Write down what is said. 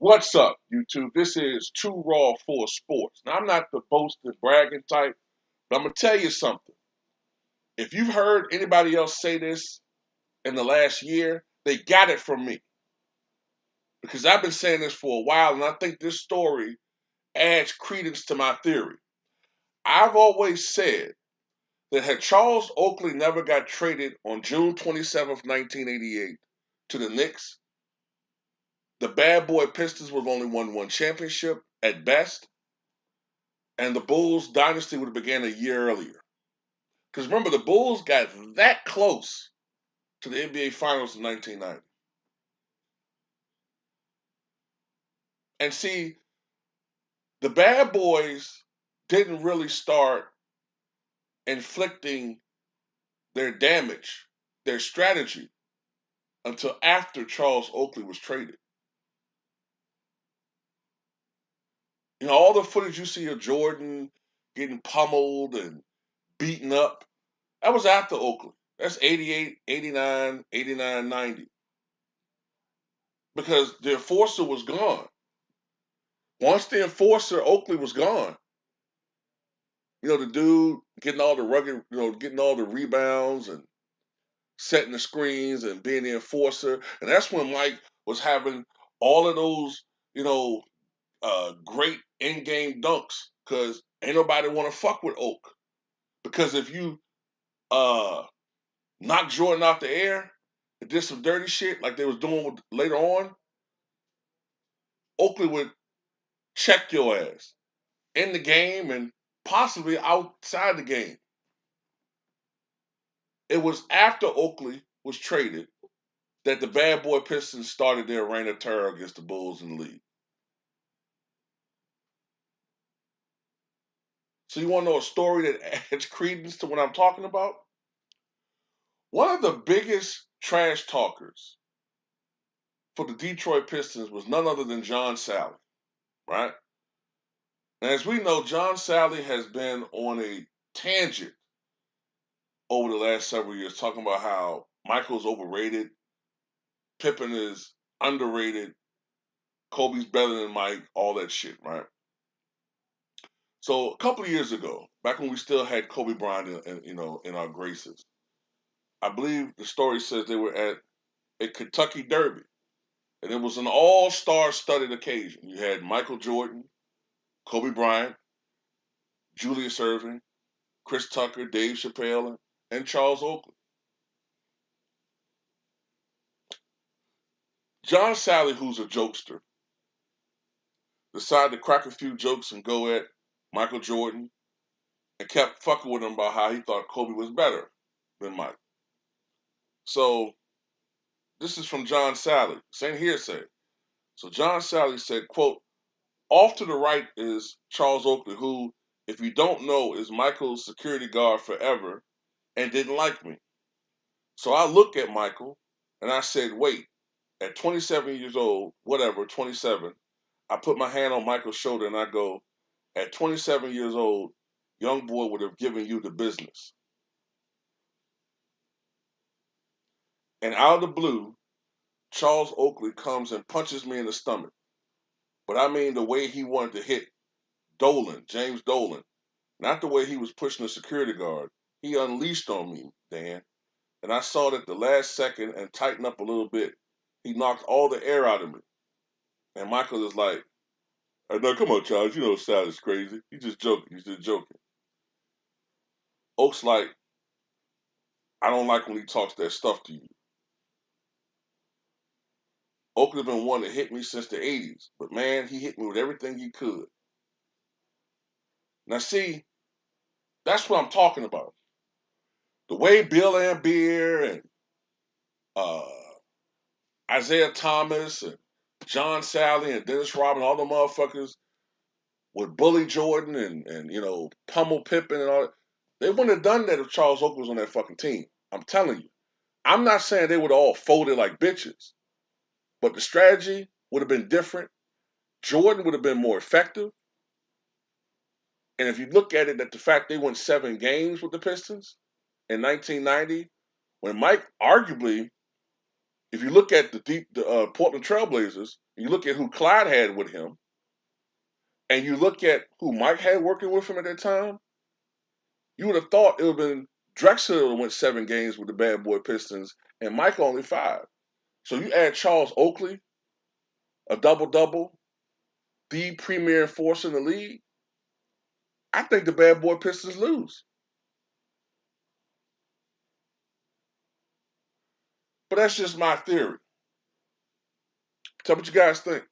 What's up, YouTube? This is Too Raw for Sports. Now, I'm not the boasting, bragging type, but I'm going to tell you something. If you've heard anybody else say this in the last year, they got it from me. Because I've been saying this for a while, and I think this story adds credence to my theory. I've always said that had Charles Oakley never got traded on June 27th, 1988 to the Knicks, the bad boy Pistons would have only won one championship at best, and the Bulls dynasty would have began a year earlier. Because remember, the Bulls got that close to the NBA Finals in 1990. And see, the bad boys didn't really start inflicting their damage, their strategy, until after Charles Oakley was traded. You know, all the footage you see of Jordan getting pummeled and beaten up, that was after Oakley. That's 88, 89, 89, 90. Because the enforcer was gone. Once the enforcer, Oakley, was gone, the dude getting all the rugged, getting all the rebounds and setting the screens and being the enforcer. And that's when Mike was having all of those, great in-game dunks because ain't nobody want to fuck with Oak. Because if you knock Jordan out the air and did some dirty shit like they was doing later on, Oakley would check your ass in the game and possibly outside the game. It was after Oakley was traded that the bad boy Pistons started their reign of terror against the Bulls in the league. So you want to know a story that adds credence to what I'm talking about? One of the biggest trash talkers for the Detroit Pistons was none other than John Sally, right? And as we know, John Sally has been on a tangent over the last several years talking about how Michael's overrated, Pippen is underrated, Kobe's better than Mike, all that shit, right? So a couple of years ago, back when we still had Kobe Bryant, in our graces, I believe the story says they were at a Kentucky Derby, and it was an all-star studded occasion. You had Michael Jordan, Kobe Bryant, Julius Erving, Chris Tucker, Dave Chappelle, and Charles Oakley. John Sally, who's a jokester, decided to crack a few jokes and go at Michael Jordan and kept fucking with him about how he thought Kobe was better than Mike. So this is from John Sally, same hearsay. So John Sally said, quote, off to the right is Charles Oakley, who, if you don't know, is Michael's security guard forever and didn't like me. So I look at Michael and I said, wait, at 27 years old, whatever, 27, I put my hand on Michael's shoulder and I go, at 27 years old, young boy would have given you the business. And out of the blue, Charles Oakley comes and punches me in the stomach. But I mean the way he wanted to hit Dolan, James Dolan, not the way he was pushing the security guard. He unleashed on me, Dan. And I saw it at the last second and tightened up a little bit. He knocked all the air out of me. And Michael is like, hey, no, come on, Charles. You know Sal is crazy. He's just joking. He's just joking. Oak's like, I don't like when he talks that stuff to you. Oak has been wanting to hit me since the 80s. But man, he hit me with everything he could. Now see, that's what I'm talking about. The way Bill Laimbeer and uh, Isaiah Thomas and John Sally and Dennis Rodman, all the motherfuckers would bully Jordan and pummel Pippen and all that. They wouldn't have done that if Charles Oakley was on that fucking team. I'm telling you. I'm not saying they would have all folded like bitches, but the strategy would have been different. Jordan would have been more effective. And if you look at it, that the fact they won 7 games with the Pistons in 1990, when Mike arguably If you look at the Portland Trailblazers, you look at who Clyde had with him, and you look at who Mike had working with him at that time, you would have thought it would have been Drexler who went 7 games with the Bad Boy Pistons, and Mike only 5. So you add Charles Oakley, a double-double, the premier force in the league, I think the Bad Boy Pistons lose. But that's just my theory. Tell me what you guys think.